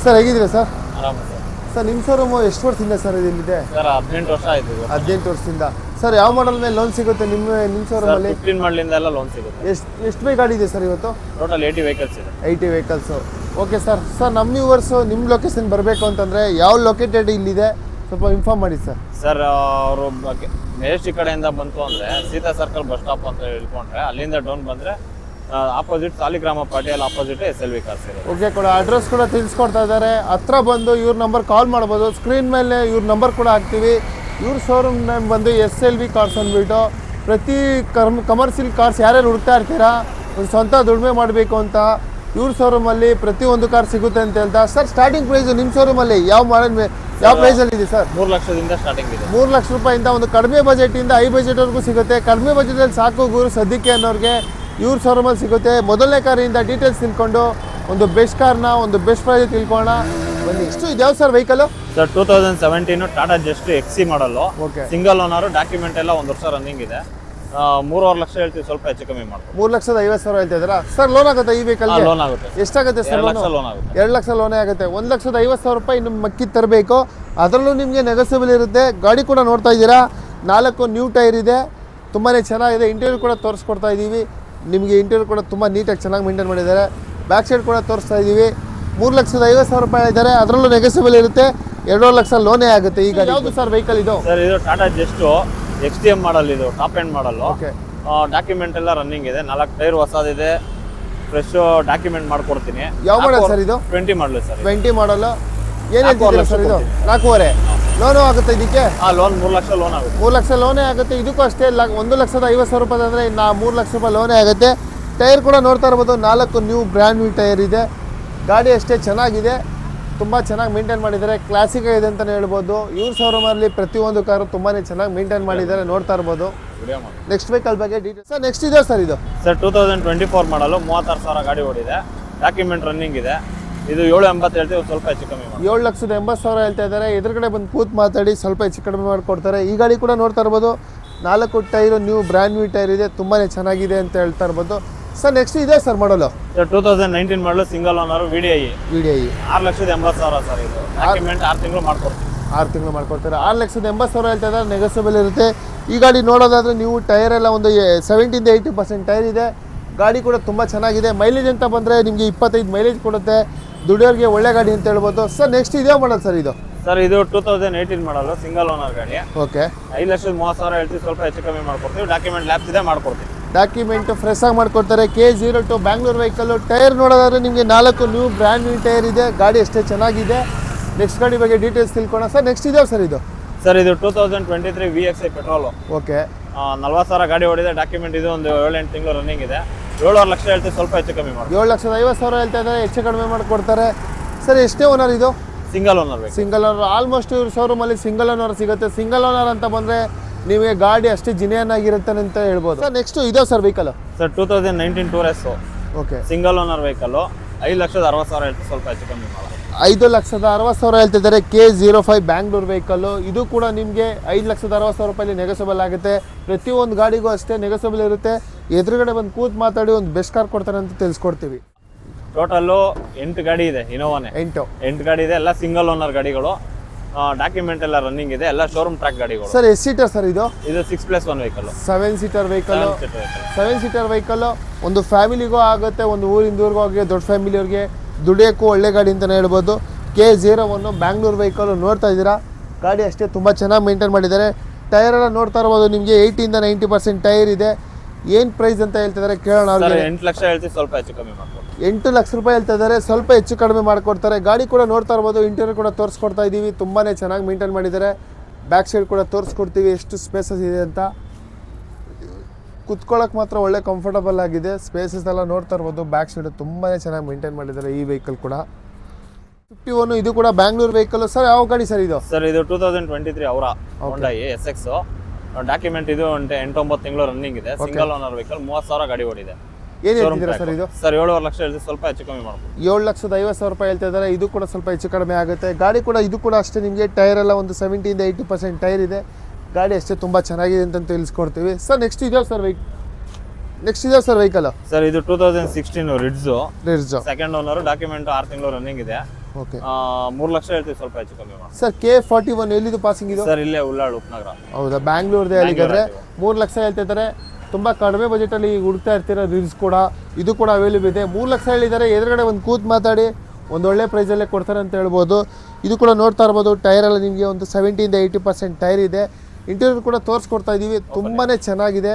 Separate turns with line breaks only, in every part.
Sir ಹೇಗಿದ್ದೀರಾ sir?
ಆರಾಮ sir.
Sir ನಿಮ್ಮ ಶೋರೂಮು ಎಷ್ಟು ವರ್ಷದಿಂದ ಸರ್ ಇಲ್ಲಿದೆ?
ಸರ್ 18 ವರ್ಷ ಆಯ್ತು.
18 ವರ್ಷದಿಂದ. ಸರ್ ಯಾವ ಮಾಡಲ್ ಮೇಲೆ ಲೋನ್ ಸಿಗುತ್ತೆ ನಿಮ್ಮ ಶೋರೂಮಲ್ಲಿ?
15 ಮಾಡಲಿಂದ ಎಲ್ಲ ಲೋನ್ ಸಿಗುತ್ತೆ.
ಎಷ್ಟು ಬೈಕ್ ಗಾಡಿ ಇದೆ ಸರ್ ಇವತ್ತು?
ಟೋಟಲ್ 80 ವೆಹಿಕಲ್ಸ್ ಇದೆ.
80 ವೆಹಿಕಲ್ಸು. Okay sir. ಸರ್ ನಮ್ಮ ವ್ಯೂವರ್ಸು ನಿಮ್ಮ ಲೊಕೇಶನ್ ಬರಬೇಕು ಅಂತಂದರೆ ಯಾವ ಲೊಕೇಟೆಡ್ ಇಲ್ಲಿದೆ ಸ್ವಲ್ಪ ಇನ್ಫಾರ್ಮ್ ಮಾಡಿ ಸರ್.
ಸರ್ ಅವರು ಮೆಜೆಸ್ಟಿಕ್ ಕಡೆಯಿಂದ ಬಂತು ಅಂದರೆ ಸೀತಾ ಸರ್ಕಲ್ ಬಸ್ ಸ್ಟಾಪ್ ಅಂತ ಹೇಳ್ಕೊಂಡ್ರೆ ಅಲ್ಲಿಂದ ಡೌನ್ ಬಂದರೆ ಆಪೋಸಿಟ್ ಸಾಲಿಗ್ರಾಮ ಪಾಟಿಯಲ್ ಆಪೋಸಿಟ್ SLV ಕಾರ್ಸ್ ಇದೆ.
ಓಕೆ ಕೂಡ ಅಡ್ರೆಸ್ ಕೂಡ ತಿಳಿಸ್ಕೊಡ್ತಾ ಇದ್ದಾರೆ. ಹತ್ರ ಬಂದು ಇವ್ರ ನಂಬರ್ ಕಾಲ್ ಮಾಡ್ಬೋದು. ಸ್ಕ್ರೀನ್ ಮೇಲೆ ಇವ್ರ ನಂಬರ್ ಕೂಡ ಹಾಕ್ತೀವಿ. ಇವ್ರ ಶೋರೂಮ್ ನೇಮ್ ಬಂದು SLV ಕಾರ್ಸ್ ಅಂದ್ಬಿಟ್ಟು ಪ್ರತಿ ಕಮರ್ಷಿಯಲ್ ಕಾರ್ಸ್ ಯಾರ್ಯಾರು ಹುಡುಕ್ತಾ ಇರ್ತೀರಾ ಒಂದು ಸ್ವಂತ ದುಡಿಮೆ ಮಾಡಬೇಕು ಅಂತ ಇವ್ರ ಶೋರೂಮಲ್ಲಿ ಪ್ರತಿಯೊಂದು ಕಾರ್ ಸಿಗುತ್ತೆ ಅಂತ ಹೇಳ್ತಾ. ಸರ್ ಸ್ಟಾರ್ಟಿಂಗ್ ಪ್ರೈಸ್ ನಿಮ್ಮ ಶೋರೂಮಲ್ಲಿ ಯಾವ ಪ್ರೈಸಲ್ಲಿ ಇದೆ ಸರ್?
3 ಲಕ್ಷದಿಂದ ಸ್ಟಾರ್ಟಿಂಗ್ ಇದೆ.
3 ಲಕ್ಷ ರೂಪಾಯಿಂದ ಒಂದು ಕಡಿಮೆ ಬಜೆಟಿಂದ ಹೈ ಬಜೆಟ್ವರೆಗೂ ಸಿಗುತ್ತೆ. ಕಡಿಮೆ ಬಜೆಟಲ್ಲಿ ಸಾಕು ಗುರು ಸದ್ಯಕ್ಕೆ ಅನ್ನೋರಿಗೆ ಇವ್ರ ಶೋರೂಮಲ್ಲಿ ಸಿಗುತ್ತೆ. ಮೊದಲನೇ ಕಾರಿಂದ ಡೀಟೇಲ್ಸ್ ತಿಳ್ಕೊಂಡು ಒಂದು ಬೆಸ್ಟ್ ಕಾರ್ನ ಒಂದು ಬೆಸ್ಟ್ ಪ್ರೈಸ್ ತಿಳ್ಕೊಳ್ಳೋಣ ಬನ್ನಿ. ಎಷ್ಟು ಇದು ಯಾವ sir vehicle?
Sir 2017 Tata just XC model.
Okay.
Single owner, document ಎಲ್ಲ 1 ವರ್ಷ ರನ್ನಿಂಗ್ ಇದೆ. 3.5 ಲಕ್ಷ ಹೇಳ್ತೀವಿ, ಸ್ವಲ್ಪ ಹೆಚ್ಚು ಕಮ್ಮಿ ಮಾಡ್ತೀವಿ.
3,50,000 ಹೇಳ್ತಾ ಇದ್ದೀರಾ ಸರ್? ಲೋನ್ ಆಗುತ್ತೆ ಈ ವೆಹಿಕಲ್?
ಲೋನ್ ಆಗುತ್ತೆ.
ಎಷ್ಟಾಗುತ್ತೆ ಸರ್?
2 ಲಕ್ಷ ಲೋನ್ ಆಗುತ್ತೆ.
2 ಲಕ್ಷ ಲೋನೇ ಆಗುತ್ತೆ. 1,50,000 ರೂಪಾಯಿ ನಿಮ್ಮ ಮಕ್ಕಿ ತರಬೇಕು. ಅದರಲ್ಲೂ ನಿಮಗೆ ನೆಗೋಸಿಬಲ್ ಇರುತ್ತೆ. ಗಾಡಿ ಕೂಡ ನೋಡ್ತಾ ಇದ್ದೀರಾ, 4 ನ್ಯೂ ಟೈರ್ ಇದೆ, ತುಂಬಾ ಚೆನ್ನಾಗಿದೆ. ಇಂಟೀರಿಯರ್ ಕೂಡ ತೋರಿಸ್ಕೊಡ್ತಾ ಇದ್ದೀವಿ ನಿಮಗೆ. ಇಂಟೀರಿಯರ್ ಕೂಡ ತುಂಬ ನೀಟಾಗಿ ಚೆನ್ನಾಗಿ ಮೇಂಟೈನ್ ಮಾಡಿದ್ದಾರೆ. ಬ್ಯಾಕ್ ಸೈಡ್ ಕೂಡ ತೋರಿಸ್ತಾ ಇದ್ದೀವಿ. 3,50,000 ರೂಪಾಯಿ ಇದ್ದಾರೆ, ಅದರಲ್ಲೂ ನೆಗೋಸಿಬಲ್ ಇರುತ್ತೆ. 2 ಲಕ್ಷ ಲೋನೇ ಆಗುತ್ತೆ. ಈಗ ಯಾವುದು ಸರ್ ವೆಹಿಕಲ್ ಇದು?
ಸರ್ ಇದು ಟಾಟಾ ಜಸ್ಟ್ XTM ಮಾಡಲ್, ಇದು top end model.
Okay.
Document ಎಲ್ಲ ರನ್ನಿಂಗ್ ಇದೆ. 4 ಟೈರ್ ಹೊಸದಿದೆ. ಫ್ರೆಶ್ ಡಾಕ್ಯುಮೆಂಟ್ ಮಾಡ್ಕೊಡ್ತೀನಿ.
ಯಾವ ಮಾಡಲ್ ಸರ್ ಇದು?
20 ಮಾಡಲ್ ಸರ್.
20 ಮಾಡಲ್. ಏನು ಹೇಳ್ತಿದ್ದೀರಾ ಸರ್ ಇದು? 4.5 ಲೋನು ಆಗುತ್ತೆ ಇದಕ್ಕೆ?
ಲೋನ್ 3 ಲಕ್ಷ ಲೋನ್ ಆಗುತ್ತೆ.
3 ಲಕ್ಷ ಲೋನೇ ಆಗುತ್ತೆ. ಇದಕ್ಕೂ ಅಷ್ಟೇ 1,50,000 ರೂಪಾಯಿ ಅಂದರೆ ಇನ್ನು 3 ಲಕ್ಷ ರೂಪಾಯಿ ಲೋನೇ ಆಗುತ್ತೆ. ಟೈರ್ ಕೂಡ ನೋಡ್ತಾ ಇರ್ಬೋದು, 4 ನ್ಯೂ ಬ್ರ್ಯಾಂಡ್ ನ್ಯೂ ಟೈರ್ ಇದೆ. ಗಾಡಿ ಅಷ್ಟೇ ಚೆನ್ನಾಗಿದೆ, ತುಂಬ ಚೆನ್ನಾಗಿ ಮೇಂಟೈನ್ ಮಾಡಿದ್ದಾರೆ. ಕ್ಲಾಸಿಕ್ ಇದೆ ಅಂತಲೇ ಹೇಳ್ಬೋದು. ಇವ್ರ ಶೋರೂಮಲ್ಲಿ ಪ್ರತಿಯೊಂದು ಕಾರು ತುಂಬಾ ಚೆನ್ನಾಗಿ ಮೇಂಟೈನ್ ಮಾಡಿದ್ದಾರೆ, ನೋಡ್ತಾ ಇರ್ಬೋದು. ನೆಕ್ಸ್ಟ್ ವೆಹಿಕಲ್ ಬಗ್ಗೆ ಡೀಟೇಲ್ಸ್ ಸರ್ ನೆಕ್ಸ್ಟ್ ಇದೆ ಸರ್ ಇದು?
ಸರ್ 2024 ಮಾಡಲು 36,000 ಗಾಡಿ ಓಡಿದೆ. ಡಾಕ್ಯುಮೆಂಟ್ ರನ್ನಿಂಗ್ ಇದೆ. ಇದು 780 ಹೇಳ್ತೀವಿ, ಸ್ವಲ್ಪ ಹೆಚ್ಚು ಕಮ್ಮಿ ಮಾಡಿ.
7,80,000 ಹೇಳ್ತಾ ಇದ್ದಾರೆ. ಎದುರುಗಡೆ ಬಂದು ಕೂತ್ ಮಾತಾಡಿ ಸ್ವಲ್ಪ ಹೆಚ್ಚು ಕಡಿಮೆ ಮಾಡಿಕೊಡ್ತಾರೆ. ಈ ಗಾಡಿ ಕೂಡ ನೋಡ್ತಾ ಇರ್ಬೋದು, 4 tyre new brand new tyre ಇದೆ, ತುಂಬಾ ಚೆನ್ನಾಗಿದೆ ಅಂತ ಹೇಳ್ತಾ ಇರ್ಬೋದು. ಸರ್ ನೆಕ್ಸ್ಟ್ ಇದೆ ಸರ್ ಮಾಡಲು?
ಸರ್ 2019 ಮಾಡಲು ಸಿಂಗಲ್ ಓನರು VDI 6,80,000 ಸರ್. ಇದು ಡಾಕ್ಯುಮೆಂಟ್ 6 ತಿಂಗಳು ಮಾಡ್ಕೊಡ್ತೀವಿ.
6 ತಿಂಗಳು ಮಾಡ್ಕೊಡ್ತಾರೆ. 6,80,000 ಹೇಳ್ತಾ ಇದ್ದಾರೆ, ನೆಗೋಸಿಬಲ್ ಇರುತ್ತೆ. ಈ ಗಾಡಿ ನೋಡೋದಾದ್ರೆ ನೀವು ಟೈರ್ ಎಲ್ಲ ಒಂದು 70-80% ಟೈರ್ ಇದೆ. ಗಾಡಿ ಕೂಡ ತುಂಬ ಚೆನ್ನಾಗಿದೆ. ಮೈಲೇಜ್ ಅಂತ ಬಂದರೆ ನಿಮಗೆ 25 ಮೈಲೇಜ್ ಕೊಡುತ್ತೆ. ದುಡಿಯೋರಿಗೆ ಒಳ್ಳೆ ಗಾಡಿ ಅಂತ ಹೇಳ್ಬೋದು. ಸರ್ ನೆಕ್ಸ್ಟ್ ಇದೇ ಮಾಡಲ್ ಸರ್ ಇದು?
ಸರ್ ಇದು 2018 ಮಾಡಲು ಸಿಂಗಲ್ ಓನರ್ ಗಾಡಿ.
ಓಕೆ.
5,30,000 ಹೇಳ್ತೀವಿ, ಸ್ವಲ್ಪ ಹೆಚ್ಚು ಕಮ್ಮಿ ಮಾಡ್ಕೊಡ್ತೀವಿ. ಡಾಕ್ಯುಮೆಂಟ್ ಲ್ಯಾಪ್ಸ್ ಇದೆ, ಮಾಡ್ಕೊಡ್ತೀವಿ.
ಡಾಕ್ಯುಮೆಂಟ್ ಫ್ರೆಶ್ ಆಗಿ ಮಾಡ್ಕೊಡ್ತಾರೆ. K02 Bangalore vehicle. ಟೈರ್ ನೋಡೋದಾದ್ರೆ ನಿಮಗೆ 4 ನ್ಯೂ ಬ್ರ್ಯಾಂಡ್ ನ್ಯೂ ಟೈರ್ ಇದೆ. ಗಾಡಿ ಅಷ್ಟೇ ಚೆನ್ನಾಗಿದೆ. ನೆಕ್ಸ್ಟ್ ಗಾಡಿ ಬಗ್ಗೆ ಡೀಟೇಲ್ಸ್ ತಿಳ್ಕೊಳ್ಳೋಣ. ಸರ್ ನೆಕ್ಸ್ಟ್ ಇದೆ ಸರ್ ಇದು?
ಸರ್ ಇದು 2023 VXI ಪೆಟ್ರೋಲು.
ಓಕೆ.
40,000 ಗಾಡಿ ಓಡಿದೆ. ಡಾಕ್ಯುಮೆಂಟ್ ಇದು ಒಂದು 7-8 ತಿಂಗಳು ರನ್ನಿಂಗ್ ಇದೆ. 7.5 ಲಕ್ಷ ಹೇಳ್ತೀವಿ, ಸ್ವಲ್ಪ ಹೆಚ್ಚು ಕಮ್ಮಿ ಮಾಡಿ.
7,50,000 ಹೇಳ್ತಾ ಇದ್ದಾರೆ, ಹೆಚ್ಚು ಕಡಿಮೆ ಮಾಡಿಕೊಡ್ತಾರೆ. ಸರ್ ಎಷ್ಟೇ ಓನರ್ ಇದು?
Single owner.
Single owner. Almost ಇವ್ರ ಶೋರೂಮಲ್ಲಿ ಸಿಂಗಲ್ ಓನರ್ ಸಿಗುತ್ತೆ. ಸಿಂಗಲ್ ಓನರ್ ಅಂತ ಬಂದರೆ ನಿಮಗೆ ಗಾಡಿ ಅಷ್ಟೇ ಜಿನಿಯನ್ ಆಗಿರುತ್ತೆ ಅಂತ ಹೇಳ್ಬೋದು. ಸರ್ ನೆಕ್ಸ್ಟ್ ಇದೆ ಸರ್ ವೆಹಿಕಲ್?
ಸರ್ 2019 ಟೂರೆಸ್.
ಓಕೆ.
Single owner vehicle. 5,60,000 ಹೇಳ್ತೀವಿ, ಸ್ವಲ್ಪ ಹೆಚ್ಚು ಕಮ್ಮಿ ಮಾಡಿ.
5,60,000 ಹೇಳ್ತಿದ್ದಾರೆ. K05 Bangalore vehicle. ಇದು ಕೂಡ ನಿಮಗೆ 5,60,000 ರೂಪಾಯಿ ನೆಗೋಸಿಬಲ್ ಆಗುತ್ತೆ. ಪ್ರತಿಯೊಂದು ಗಾಡಿಗೂ ಅಷ್ಟೇ ನೆಗೋಸಿಬಲ್ ಇರುತ್ತೆ. ಎದುರುಗಡೆ ಬಂದು ಕೂತ್ ಮಾತಾಡಿ ಒಂದು ಬೆಸ್ಟ್ ಕಾರ್ ಕೊಡ್ತಾರೆ ಅಂತ ತಿಳಿಸ್ಕೊಡ್ತೀವಿ.
ಟೋಟಲ್ಲು 8 ಗಾಡಿ ಇದೆ. ಇನೋವಾನೆ 8 ಗಾಡಿ ಇದೆ. ಎಲ್ಲ ಸಿಂಗಲ್ ಓನರ್ ಗಾಡಿಗಳು. ಡಾಕ್ಯುಮೆಂಟ್ ಎಲ್ಲ ರನ್ನಿಂಗ್ ಇದೆ. ಎಲ್ಲ ಶೋರೂಮ್ ಟ್ರ್ಯಾಕ್ ಗಾಡಿಗಳು.
ಸರ್ ಎಷ್ಟು ಸೀಟರ್ ಸರ್ ಇದು?
ಇದು 6+1 vehicle.
7 seater vehicle. 7 seater vehicle ಒಂದು ಫ್ಯಾಮಿಲಿಗೂ ಆಗುತ್ತೆ, ಒಂದು ಊರಿಂದ ಊರಿಗೂ ಆಗಿ ದೊಡ್ಡ ಫ್ಯಾಮಿಲಿಯವ್ರಿಗೆ ದುಡಿಯೋಕ್ಕೂ ಒಳ್ಳೆ ಗಾಡಿ ಅಂತಲೇ ಹೇಳ್ಬೋದು. K01 ಬ್ಯಾಂಗ್ಳೂರ್ ವೆಹಿಕಲ್ ನೋಡ್ತಾ ಇದ್ದೀರಾ. ಗಾಡಿ ಅಷ್ಟೇ ತುಂಬ ಚೆನ್ನಾಗಿ ಮೇಂಟೈನ್ ಮಾಡಿದ್ದಾರೆ. ಟೈರ್ ಎಲ್ಲ ನೋಡ್ತಾ ಇರ್ಬೋದು, ನಿಮಗೆ 80-90% ಟೈರ್ ಇದೆ. ಏನು ಪ್ರೈಸ್ ಅಂತ ಹೇಳ್ತಿದ್ದಾರೆ ಕೇಳೋಣ.
8 ಲಕ್ಷ ಹೇಳ್ತೀವಿ, ಸ್ವಲ್ಪ ಹೆಚ್ಚು ಕಮ್ಮಿ ಮಾಡ್ಕೊಡ್ತೀವಿ.
8 ಲಕ್ಷ ರೂಪಾಯಿ ಹೇಳ್ತಾ ಇದ್ದಾರೆ, ಸ್ವಲ್ಪ ಹೆಚ್ಚು ಕಡಿಮೆ ಮಾಡಿಕೊಡ್ತಾರೆ. ಗಾಡಿ ಕೂಡ ನೋಡ್ತಾ ಇರ್ಬೋದು, ಇಂಟೀರಿಯರ್ ಕೂಡ ತೋರಿಸ್ಕೊಡ್ತಾ ಇದ್ದೀವಿ. ತುಂಬಾ ಚೆನ್ನಾಗಿ ಮೇಂಟೈನ್ ಮಾಡಿದ್ದಾರೆ. ಬ್ಯಾಕ್ ಸೈಡ್ ಕೂಡ ತೋರಿಸ್ಕೊಡ್ತೀವಿ ಎಷ್ಟು ಸ್ಪೇಸಸ್ ಇದೆ ಅಂತ. ಕುತ್ಕೊಳ್ಳೋಕೆ ಮಾತ್ರ ಒಳ್ಳೆ ಕಂಫರ್ಟಬಲ್ ಆಗಿದೆ. ಸ್ಪೇಸಸ್ ಎಲ್ಲ ನೋಡ್ತಾ ಇರ್ಬೋದು. ಬ್ಯಾಕ್ ಸೈಡ್ ತುಂಬಾ ಚೆನ್ನಾಗಿ ಮೇಂಟೈನ್ ಮಾಡಿದ್ದಾರೆ ಈ ವೆಹಿಕಲ್ ಕೂಡ. 51 ಇದು ಕೂಡ ಬ್ಯಾಂಗ್ಳೂರ್ ವೆಹಿಕಲ್. ಸರ್ ಯಾವ ಗಾಡಿ ಸರ್ ಇದು?
ಸರ್ ಇದು 2023 ಅವರ Hyundai SX. ಡಾಕ್ಯುಮೆಂಟ್ ಇದು 8-9 ತಿಂಗಳು ರನ್ನಿಂಗ್ ಇದೆ. Single owner vehicle. 30,000 ಗಾಡಿ ಓಡಿದೆ.
ಏನು ಹೇಳ್ತಿದ್ದೀರಾ ಸರ್ ಇದು?
ಸರ್ 7.5 ಲಕ್ಷ ಹೇಳ್ತೀವಿ, ಸ್ವಲ್ಪ ಹೆಚ್ಚು ಕಮ್ಮಿ ಮಾಡ್ಬೋದು.
7,50,000 ರೂಪಾಯಿ ಹೇಳ್ತಾ ಇದ್ದಾರೆ. ಇದು ಕೂಡ ಸ್ವಲ್ಪ ಹೆಚ್ಚು ಕಡಿಮೆ ಆಗುತ್ತೆ. ಗಾಡಿ ಕೂಡ ಇದು ಕೂಡ ಅಷ್ಟೇ ನಿಮಗೆ ಟೈರ್ ಎಲ್ಲ ಒಂದು 70-80% ಟೈರ್ ಇದೆ. ಗಾಡಿ ಅಷ್ಟೇ ತುಂಬ ಚೆನ್ನಾಗಿದೆ ಅಂತ ತಿಳಿಸ್ಕೊಡ್ತೀವಿ. ಸರ್ ನೆಕ್ಸ್ಟ್ ಇದೆ ಸರ್ ವೆಹಿಕಲ್?
ಸರ್ ಇದು 2016 ರಿಡ್ಜು.
ರಿಡ್ಜು
ಸೆಕೆಂಡ್ ಓನರ್. ಡಾಕ್ಯುಮೆಂಟ್ 6 ತಿಂಗಳು ರನ್ನಿಂಗ್ ಇದೆ.
ಓಕೆ
3 ಲಕ್ಷ ಹೇಳ್ತೀವಿ, ಸ್ವಲ್ಪ ಹೆಚ್ಚು ಕಮ್ಮಿ ಮಾಡಿ.
ಸರ್ K41 ಎಲ್ಲಿದು ಪಾಸಿಂಗ್ ಇದು?
ಸರ್ ಇಲ್ಲೇ ಉಳ್ಳಾಳು ಉಪನಗರ.
ಹೌದಾ, ಬ್ಯಾಂಗ್ಳೂರ್ದೇ ಅಲ್ಲಿಗಾದ್ರೆ 3 ಲಕ್ಷ ಹೇಳ್ತಿದ್ದಾರೆ. ತುಂಬ ಕಡಿಮೆ ಬಜೆಟಲ್ಲಿ ಈಗ ಹುಡುಕ್ತಾ ಇರ್ತೀರ ರಿಲ್ಸ್ ಕೂಡ, ಇದು ಕೂಡ ಅವೈಲೇಬಲ್ ಇದೆ. 3 ಲಕ್ಷ ಹೇಳಿದ್ದಾರೆ. ಎದುರುಗಡೆ ಒಂದು ಕೂತ್ ಮಾತಾಡಿ ಒಂದು ಒಳ್ಳೆ ಪ್ರೈಸಲ್ಲೇ ಕೊಡ್ತಾರೆ ಅಂತ ಹೇಳ್ಬೋದು. ಇದು ಕೂಡ ನೋಡ್ತಾ ಇರ್ಬೋದು, ಟೈರ್ ಎಲ್ಲ ನಿಮಗೆ ಒಂದು 70-80% ಟೈರ್ ಇದೆ. ಇಂಟೀರಿಯರ್ ಕೂಡ ತೋರಿಸ್ಕೊಡ್ತಾ ಇದ್ದೀವಿ, ತುಂಬಾ ಚೆನ್ನಾಗಿದೆ,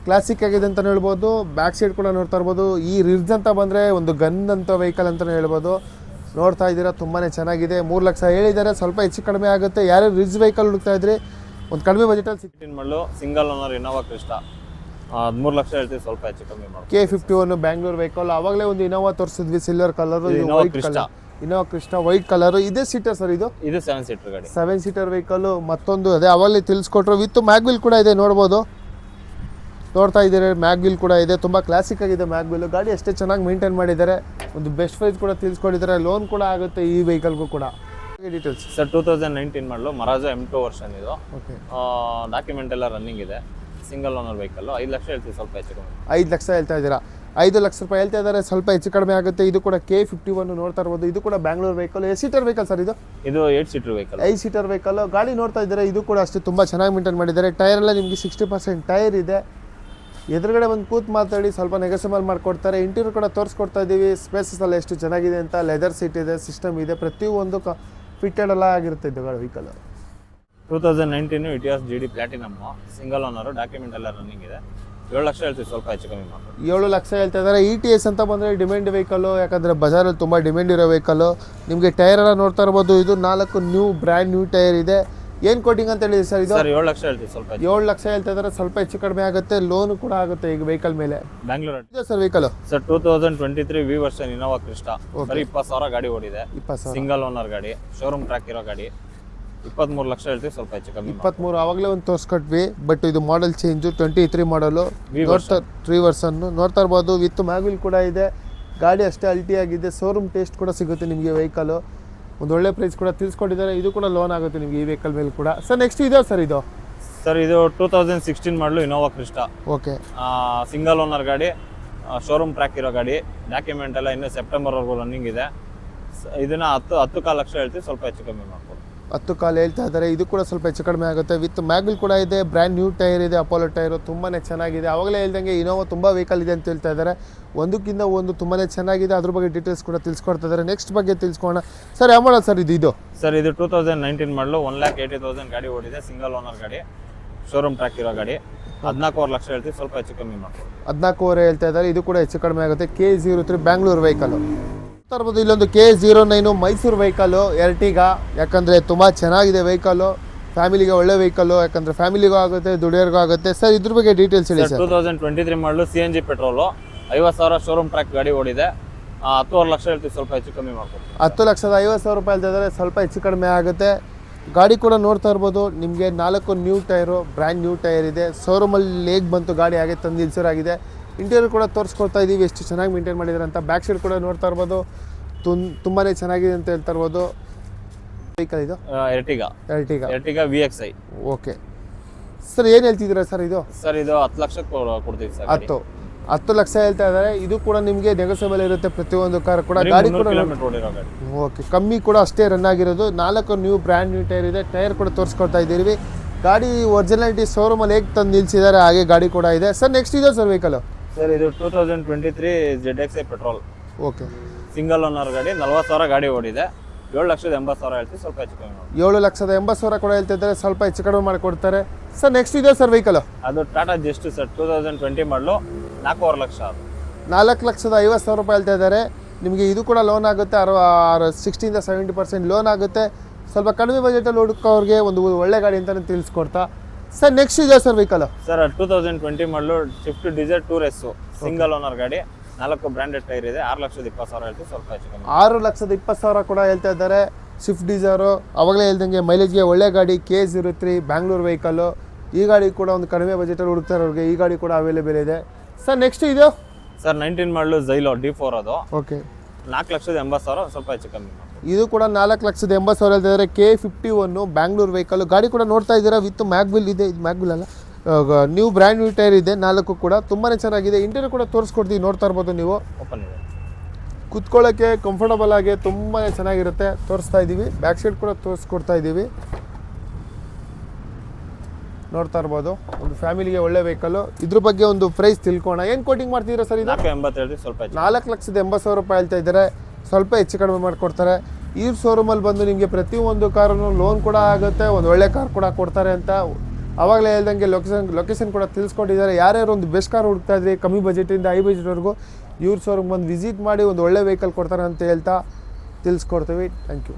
ಕ್ಲಾಸಿಕ್ ಆಗಿದೆ ಅಂತಲೇ ಹೇಳ್ಬೋದು. ಬ್ಯಾಕ್ ಸೈಡ್ ಕೂಡ ನೋಡ್ತಾ ಇರ್ಬೋದು. ಈ ರಿಡ್ಜ್ ಅಂತ ಬಂದರೆ ಒಂದು ಗನ್ ಅಂತ ವೆಹಿಕಲ್ ಅಂತಲೇ ಹೇಳ್ಬೋದು. ನೋಡ್ತಾ ಇದ್ದೀರಾ, ತುಂಬಾ ಚೆನ್ನಾಗಿದೆ. 3 ಲಕ್ಷ ಹೇಳಿದ್ದಾರೆ, ಸ್ವಲ್ಪ ಹೆಚ್ಚು ಕಡಿಮೆ ಆಗುತ್ತೆ. ಯಾರು ರಿಡ್ಜ್ ವೆಹಿಕಲ್ ಹುಡುಕ್ತಾ ಇದ್ರಿ ಒಂದು ಕಡಿಮೆ ಬಜೆಟಲ್ಲಿ
16 ಮಾಡಲು single owner Innova Crysta 13 lakh ಹೇಳ್ತೀವಿ, ಸ್ವಲ್ಪ ಹೆಚ್ಚು ಕಮ್ಮಿ ಮಾಡಿ.
K51 Bangalore vehicle. ಆವಾಗಲೇ ಒಂದು ಇನೋವಾ ತೋರಿಸಿದ್ವಿ, silver colour, white colour, Innova Crysta white colour. ಇದೇ ಸೀಟರ್ ಸರ್ ಇದು?
ಇದು 7 ಸೀಟರ್ ಗಾಡಿ,
7 ಸೀಟರ್ ವೆಹಿಕಲ್. ಮತ್ತೊಂದು ಅದೇ ಅವಾಗಲೇ ತಿಳಿಸ್ಕೊಟ್ರು, ವಿತ್ ಮ್ಯಾಗ್ವಿಲ್ ಕೂಡ ಇದೆ, ನೋಡ್ಬೋದು. ನೋಡ್ತಾ ಇದ್ದೀರಿ, ಮ್ಯಾಗ್ವಿಲ್ ಕೂಡ ಇದೆ. ತುಂಬ ಕ್ಲಾಸಿಕ್ ಆಗಿದೆ ಮ್ಯಾಗ್ವಿಲ್. ಗಾಡಿ ಅಷ್ಟೇ ಚೆನ್ನಾಗಿ ಮೇಂಟೈನ್ ಮಾಡಿದ್ದಾರೆ. ಒಂದು ಬೆಸ್ಟ್ ಪ್ರೈಸ್ ಕೂಡ ತಿಳಿಸ್ಕೊಟ್ಟಿದ್ದಾರೆ. ಲೋನ್ ಕೂಡ ಆಗುತ್ತೆ ಈ ವೆಹಿಕಲ್ಗೂ ಕೂಡ. ಡೀಟೇಲ್ಸ್
ಸರ್ 2019 ಮಾಡಲು ಮರಾಜೋ M2 ವರ್ಷನ್ ಇದು.
ಓಕೆ,
ಡಾಕ್ಯುಮೆಂಟ್ ಎಲ್ಲ ರನ್ನಿಂಗ್ ಇದೆ. Single owner vehicle. 5 ಲಕ್ಷ ಹೇಳ್ತೀವಿ, ಸ್ವಲ್ಪ ಹೆಚ್ಚು ಕಮ್ಮಿ.
5 ಲಕ್ಷ ಹೇಳ್ತಾ ಇದ್ದೀರಾ? 5 ಲಕ್ಷ ರೂಪಾಯಿ ಹೇಳ್ತಾ ಇದ್ದಾರೆ, ಸ್ವಲ್ಪ ಹೆಚ್ಚು ಕಡಿಮೆ ಆಗುತ್ತೆ. ಇದು ಕೂಡ K51 ನೋಡ್ತಾ ಇರ್ಬೋದು. ಇದು ಕೂಡ Bangalore vehicle. 8 seater vehicle sir ಇದು?
ಇದು 8 ಸೀಟರ್ ವೆಹಿಕಲ್.
5 seater vehicle. ಗಾಡಿ ನೋಡ್ತಾ ಇದ್ದಾರೆ, ಇದು ಕೂಡ ಅಷ್ಟೇ ತುಂಬ ಚೆನ್ನಾಗಿ ಮೇಂಟೈನ್ ಮಾಡಿದ್ದಾರೆ. ಟೈರ್ ಎಲ್ಲ ನಿಮಗೆ 60% ಟೈರ್ ಇದೆ. ಎದುರುಗಡೆ ಒಂದು ಕೂತ್ ಮಾತಾಡಿ ಸ್ವಲ್ಪ ನೆಗೋಸಿಯಬಲ್ ಮಾಡಿಕೊಡ್ತಾರೆ. ಇಂಟೀರಿಯರ್ ಕೂಡ ತೋರಿಸ್ಕೊಡ್ತಾ ಇದ್ದೀವಿ. ಸ್ಪೇಸಸ್ ಎಲ್ಲ ಎಷ್ಟು ಚೆನ್ನಾಗಿದೆ ಅಂತ. ಲೆದರ್ ಸೀಟ್ ಇದೆ, ಸಿಸ್ಟಮ್ ಇದೆ, ಪ್ರತಿಯೊಂದು ಫಿಟ್ಟೆಡ್ ಎಲ್ಲ ಆಗಿರುತ್ತೆ ಇದು vehicle.
2019 ಇಟಿಯಾಸ್ GD platinum, single owner, document ಎಲ್ಲ ರನ್ನಿಂಗ್ ಇದೆ. 7 ಲಕ್ಷ ಹೇಳ್ತೀವಿ, ಸ್ವಲ್ಪ ಹೆಚ್ಚು ಕಮ್ಮಿ ಮಾಡಿ.
7 ಲಕ್ಷ ಹೇಳ್ತಾ ಇದ್ದಾರೆ. ETS ಅಂತ ಬಂದರೆ ಡಿಮ್ಯಾಂಡ್ ವೆಹಿಕಲ್ಲು, ಯಾಕಂದರೆ ಬಜಾರಲ್ಲಿ ತುಂಬ ಡಿಮ್ಯಾಂಡ್ ಇರೋ ವೆಹಿಕಲ್ಲು. ನಿಮಗೆ ಟೈರ್ ಎಲ್ಲ ನೋಡ್ತಾ ಇರ್ಬೋದು. ಇದು 4 ಬ್ರ್ಯಾಂಡ್ ನ್ಯೂ ಟೈರ್ ಇದೆ. ಏನು ಕೋಟಿಂಗ್ ಅಂತ ಹೇಳಿದೆ ಸರ್ ಇದು?
7 ಲಕ್ಷ ಹೇಳ್ತೀವಿ, ಸ್ವಲ್ಪ
7 ಲಕ್ಷ ಹೇಳ್ತಾ ಇದ್ದಾರೆ, ಸ್ವಲ್ಪ ಹೆಚ್ಚು ಕಡಿಮೆ ಆಗುತ್ತೆ. ಲೋನ್ ಕೂಡ ಆಗುತ್ತೆ ಈಗ ವೆಹಿಕಲ್ ಮೇಲೆ.
ಬ್ಯಾಂಗ್ಳೂರ್
ಇದೆ sir vehicle?
Sir 2023 V version Innova Crysta. ಬರೀ 20,000 ಗಾಡಿ ಓಡಿದೆ.
20,000
ಸಿಂಗಲ್ ಓನರ್ ಗಾಡಿ, ಶೋರೂಮ್ ಟ್ರ್ಯಾಕ್ ಇರೋ ಗಾಡಿ. 23 ಲಕ್ಷ ಹೇಳ್ತೀವಿ, ಸ್ವಲ್ಪ ಹೆಚ್ಚು ಕಮ್ಮಿ.
23 ಆವಾಗಲೇ ಒಂದು ತೋರಿಸ್ಕೊಟ್ವಿ, ಬಟ್ ಇದು ಮಾಡೆಲ್ ಚೇಂಜು. 23 ಮಾಡಲು ನೋಡ್ತಾ 3 ವರ್ಷನ್ನು ನೋಡ್ತಾ ಇರ್ಬೋದು. ವಿತ್ ಮ್ಯಾಗ್ವಿಲ್ ಕೂಡ ಇದೆ. ಗಾಡಿ ಅಷ್ಟೇ ಅಲ್ಟಿ ಆಗಿದೆ. ಶೋರೂಮ್ ಟೇಸ್ಟ್ ಕೂಡ ಸಿಗುತ್ತೆ ನಿಮಗೆ ವೆಹಿಕಲ್. ಒಂದು ಒಳ್ಳೆ ಪ್ರೈಸ್ ಕೂಡ ತಿಳಿಸ್ಕೊಟ್ಟಿದ್ದಾರೆ. ಇದು ಕೂಡ ಲೋನ್ ಆಗುತ್ತೆ ನಿಮಗೆ ಈ ವೆಹಿಕಲ್ ಮೇಲೆ ಕೂಡ. ಸರ್ ನೆಕ್ಸ್ಟ್ ಇದೆ ಸರ್ ಇದು?
ಸರ್ ಇದು 2016 ಮಾಡಲು Innova Crysta.
Okay,
single owner ಗಾಡಿ, ಶೋರೂಮ್ ಟ್ರ್ಯಾಕ್ ಇರೋ ಗಾಡಿ. ಡಾಕ್ಯುಮೆಂಟ್ ಎಲ್ಲ ಇನ್ನೂ ಸೆಪ್ಟೆಂಬರ್ವರೆಗೂ ರನ್ನಿಂಗ್ ಇದೆ. ಇದನ್ನ 10 ಲಕ್ಷ ಹೇಳ್ತೀವಿ, ಸ್ವಲ್ಪ ಹೆಚ್ಚು ಕಮ್ಮಿ ಮಾಡ್ಬೋದು.
10 ಕಾಲು ಹೇಳ್ತಾ ಇದ್ದಾರೆ. ಇದು ಕೂಡ ಸ್ವಲ್ಪ ಹೆಚ್ಚು ಕಡಿಮೆ ಆಗುತ್ತೆ. ವಿತ್ ಮ್ಯಾಗ್ವಿಲ್ ಕೂಡ ಇದೆ. ಬ್ರ್ಯಾಂಡ್ ನ್ಯೂ ಟೈರ್ ಇದೆ, ಅಪೋಲೋ ಟೈರು. ತುಂಬಾ ಚೆನ್ನಾಗಿದೆ. ಆವಾಗಲೇ ಹೇಳ್ದಂಗೆ ಇನೋವಾ ತುಂಬ ವೆಹಿಕಲ್ ಇದೆ ಅಂತ ಹೇಳ್ತಾ ಇದ್ದಾರೆ. ಒಂದಕ್ಕಿಂತ ಒಂದು ತುಂಬಾ ಚೆನ್ನಾಗಿದೆ. ಅದ್ರ ಬಗ್ಗೆ ಡೀಟೇಲ್ಸ್ ಕೂಡ ತಿಳಿಸ್ಕೊಡ್ತಾ ಇದ್ದಾರೆ. ನೆಕ್ಸ್ಟ್ ಬಗ್ಗೆ ತಿಳ್ಸ್ಕೊಳ್ಳೋಣ. ಸರ್ ಯಾವ ಮಾಡಲ್ ಸರ್ ಇದು?
ಸರ್ ಇದು 2019 ಮಾಡಲು 1,80,000 ಗಾಡಿ ಓಡಿದೆ. ಸಿಂಗಲ್ ಓನರ್ ಗಾಡಿ, ಶೋರೂಮ್ ಟ್ರ್ಯಾಕ್ ಇರೋ ಗಾಡಿ. 14 ಲಕ್ಷ ಹೇಳ್ತೀವಿ, ಸ್ವಲ್ಪ ಹೆಚ್ಚು ಕಮ್ಮಿ ಮಾಡ್ಬೋದು.
14 ಹೇಳ್ತಾ ಇದ್ದಾರೆ. ಇದು ಕೂಡ ಹೆಚ್ಚು ಕಡಿಮೆ ಆಗುತ್ತೆ. K03 Bangalore vehicle. ಇರ್ಬೋದು. ಇಲ್ಲೊಂದು K09 ಮೈಸೂರು ವೆಹಿಕಲ್ಲು, ಎರ್ಟಿಗಾ. ಯಾಕಂದರೆ ತುಂಬ ಚೆನ್ನಾಗಿದೆ ವೆಹಿಕಲ್ಲು. ಫ್ಯಾಮಿಲಿಗೆ ಒಳ್ಳೆ ವೆಹಿಕಲ್ಲು, ಯಾಕಂದರೆ ಫ್ಯಾಮಿಲಿಗೂ ಆಗುತ್ತೆ, ದುಡಿಯೋರ್ಗೂ ಆಗುತ್ತೆ. ಸರ್ ಇದ್ರ ಬಗ್ಗೆ ಡೀಟೇಲ್ಸ್ ಹೇಳಿ ಸರ್.
2023 ಮಾಡಲು CNG ಪೆಟ್ರೋಲು, 50,000 ಶೋರೂಮ್ ಟ್ರ್ಯಾಕ್ ಗಾಡಿ ಓಡಿದೆ. 10 ಲಕ್ಷ ಹೇಳ್ತೀವಿ, ಸ್ವಲ್ಪ ಹೆಚ್ಚು ಕಮ್ಮಿ ಮಾಡ್ಬೋದು.
10,50,000 ರೂಪಾಯಿ ಹೇಳ್ತಾ ಇದ್ದಾರೆ, ಸ್ವಲ್ಪ ಹೆಚ್ಚು ಕಡಿಮೆ ಆಗುತ್ತೆ. ಗಾಡಿ ಕೂಡ ನೋಡ್ತಾ ಇರ್ಬೋದು. ನಿಮಗೆ 4 new tyre, brand new tyre ಇದೆ. ಶೋರೂಮಲ್ಲಿ ಹೇಗೆ ಬಂತು ಗಾಡಿ ಹಾಗೆ ತಂದು ನಿಲ್ಸೋರಾಗಿದೆ. ಇಂಟೀರಿಯರ್ ಕೂಡ ತೋರಿಸ್ಕೊಡ್ತಾ ಇದ್ದೀವಿ, ಎಷ್ಟು ಚೆನ್ನಾಗಿ ಮೇಂಟೈನ್ ಮಾಡಿದ್ದಾರೆ ಅಂತ. ಬ್ಯಾಕ್ ಸೈಡ್ ಕೂಡ ನೋಡ್ತಾ ಇರ್ಬೋದು. ತುಂಬಾ ಚೆನ್ನಾಗಿದೆ ಅಂತ ಹೇಳ್ತಾ ಇರ್ಬೋದು. ವೆಹಿಕಲ್ ಇದು ಎರ್ಟಿಗಾ VXI.
ಓಕೆ
ಸರ್ ಏನು ಹೇಳ್ತಿದ್ದೀರಾ ಸರ್ ಇದು?
ಸರ್ ಇದು 10 ಲಕ್ಷ ಕೊಡ್ತೀವಿ ಸರ್.
10 ಲಕ್ಷ ಹೇಳ್ತಾ ಇದ್ದಾರೆ. ಇದು ಕೂಡ ನಿಮಗೆ ನೆಗೋಸಿಯಬಲ್ ಇರುತ್ತೆ. ಪ್ರತಿಯೊಂದು ಕಾರ್ ಕೂಡ ಗಾಡಿ ಕೂಡ ಓಕೆ, ಕಮ್ಮಿ ಕೂಡ ಅಷ್ಟೇ ರನ್ ಆಗಿರೋದು. 4 ಬ್ರ್ಯಾಂಡ್ ನ್ಯೂ ಟೈರ್ ಇದೆ. ಟೈರ್ ಕೂಡ ತೋರಿಸ್ಕೊಡ್ತಾ ಇದ್ದೀವಿ. ಗಾಡಿ ಒರಿಜಿನಾಲಿಟಿ ಶೋರೂಮಲ್ಲಿ ಹೇಗೆ ತಂದು ನಿಲ್ಸಿದ್ದಾರೆ ಹಾಗೆ ಗಾಡಿ ಕೂಡ ಇದೆ. ಸರ್ ನೆಕ್ಸ್ಟ್ ಇದೆ ಸರ್ ವೆಹಿಕಲ್?
ಸರ್ ಇದು 2023 ZXi petrol.
Okay,
single owner ಗಾಡಿ, 40,000 ಗಾಡಿ ಓಡಿದೆ. 7,80,000 ಹೇಳ್ತೀವಿ, ಸ್ವಲ್ಪ ಹೆಚ್ಚು ಕಮ್ಮಿ ಮಾಡಿ.
7,80,000 ಕೂಡ ಹೇಳ್ತಿದ್ದಾರೆ, ಸ್ವಲ್ಪ ಹೆಚ್ಚು ಕಡಿಮೆ ಮಾಡಿಕೊಡ್ತಾರೆ. ಸರ್ ನೆಕ್ಸ್ಟ್ ಇದೆ ಸರ್ ವೆಹಿಕಲ್?
ಅದು ಟಾಟಾ ಜಸ್ಟ್ ಸರ್ 2020 ಮಾಡಲು 4 ಲಕ್ಷ. ಅದು
4,50,000 ರೂಪಾಯಿ ಹೇಳ್ತಾ ಇದ್ದಾರೆ. ನಿಮಗೆ ಇದು ಕೂಡ ಲೋನ್ ಆಗುತ್ತೆ. 60-70% ಲೋನ್ ಆಗುತ್ತೆ. ಸ್ವಲ್ಪ ಕಡಿಮೆ ಬಜೆಟಲ್ಲಿ ಹುಡುಕೋರಿಗೆ ಒಂದು ಒಳ್ಳೆ ಗಾಡಿ ಅಂತಲೇ ತಿಳಿಸ್ಕೊಡ್ತಾ. ಸರ್ ನೆಕ್ಸ್ಟ್ ಇದೆ sir vehicle?
Sir 2020 model Swift Dzire tour S, single owner ಗಾಡಿ, 4 ಬ್ರ್ಯಾಂಡೆಡ್ ಟೈರ್ ಇದೆ. 6,20,000 ಹೇಳ್ತೀವಿ, ಸ್ವಲ್ಪ ಹೆಚ್ಚು ಕಮ್ಮಿ.
6,20,000 ಕೂಡ ಹೇಳ್ತಾ ಇದ್ದಾರೆ. ಸ್ವಿಫ್ಟ್ ಡಿಸೈರು ಆವಾಗಲೇ ಹೇಳ್ದಂಗೆ ಮೈಲೇಜ್ಗೆ ಒಳ್ಳೆ ಗಾಡಿ. K03 Bangalore vehicle. ಈ ಗಾಡಿ ಕೂಡ ಒಂದು ಕಡಿಮೆ ಬಜೆಟಲ್ಲಿ ಹುಡುಕ್ತಾ ಇರೋರಿಗೆ ಈ ಗಾಡಿ ಕೂಡ ಅವೈಲೇಬಲ್ ಇದೆ. ಸರ್ ನೆಕ್ಸ್ಟ್ ಇದು?
ಸರ್ 19 ಮಾಡಲು ಝೈಲೋ D4 ಅದು.
ಓಕೆ,
4,80,000, ಸ್ವಲ್ಪ ಹೆಚ್ಚು ಕಮ್ಮಿ.
ಇದು ಕೂಡ 4,80,000 ಹೇಳ್ತಿದ್ದಾರೆ. K51 Bangalore vehicle. ಗಾಡಿ ಕೂಡ ನೋಡ್ತಾ ಇದ್ದೀರಾ, ವಿತ್ ಮ್ಯಾಗ್ವಿಲ್ ಇದೆ. ಇದು ಮ್ಯಾಗ್ವಿಲ್ ಅಲ್ಲ, ನ್ಯೂ ಬ್ರ್ಯಾಂಡ್ ನ್ಯೂ ಟೈರ್ ಇದೆ. 4 ಕೂಡ ತುಂಬಾ ಚೆನ್ನಾಗಿದೆ. ಇಂಟೀರಿಯರ್ ಕೂಡ ತೋರಿಸ್ಕೊಡ್ತೀವಿ, ನೋಡ್ತಾ ಇರ್ಬೋದು ನೀವು.
ಓಪನ್ ಇದೆ.
ಕುತ್ಕೊಳ್ಳೋಕ್ಕೆ ಕಂಫರ್ಟಬಲ್ ಆಗಿ ತುಂಬಾ ಚೆನ್ನಾಗಿರುತ್ತೆ. ತೋರಿಸ್ತಾ ಇದ್ದೀವಿ, ಬ್ಯಾಕ್ ಸೈಡ್ ಕೂಡ ತೋರಿಸ್ಕೊಡ್ತಾ ಇದ್ದೀವಿ. ನೋಡ್ತಾ ಇರ್ಬೋದು, ಒಂದು ಫ್ಯಾಮಿಲಿಗೆ ಒಳ್ಳೆ ವೆಹಿಕಲ್ಲು. ಇದ್ರ ಬಗ್ಗೆ ಒಂದು ಪ್ರೈಸ್ ತಿಳ್ಕೋಣ. ಏನು ಕೋಟಿಂಗ್ ಮಾಡ್ತಿದ್ದೀರಾ ಸರ್ ಇದು?
480 ಸ್ವಲ್ಪ ಹೆಚ್ಚು.
4,80,000 ರೂಪಾಯಿ ಹೇಳ್ತಾ ಇದ್ದಾರೆ. ಸ್ವಲ್ಪ ಹೆಚ್ಚು ಕಡಿಮೆ ಮಾಡಿಕೊಡ್ತಾರೆ. ಈ ಶೋರೂಮಲ್ಲಿ ಬಂದು ನಿಮಗೆ ಪ್ರತಿಯೊಂದು ಕಾರನ್ನು ಲೋನ್ ಕೂಡ ಆಗುತ್ತೆ, ಒಂದು ಒಳ್ಳೆ ಕಾರ್ ಕೂಡ ಕೊಡ್ತಾರೆ ಅಂತ ಆವಾಗಲೇ ಹೇಳ್ದಂಗೆ ಲೊಕೇಶನ್ ಕೂಡ ತಿಳಿಸ್ಕೊಟ್ಟಿದ್ದಾರೆ. ಯಾರ್ಯಾರು ಒಂದು ಬೆಸ್ಟ್ ಕಾರ್ ಹುಡುಕ್ತಾ ಇದ್ರಿ ಕಮ್ಮಿ ಬಜೆಟಿಂದ ಹೈ ಬಜೆಟ್ವರೆಗೂ ಇವ್ರ ಶೋರೂಮ್ ಬಂದು ವಿಸಿಟ್ ಮಾಡಿ ಒಂದು ಒಳ್ಳೆ ವೆಹಿಕಲ್ ಕೊಡ್ತಾರೆ ಅಂತ ಹೇಳ್ತಾ ತಿಳಿಸ್ಕೊಡ್ತೀವಿ. Thank you.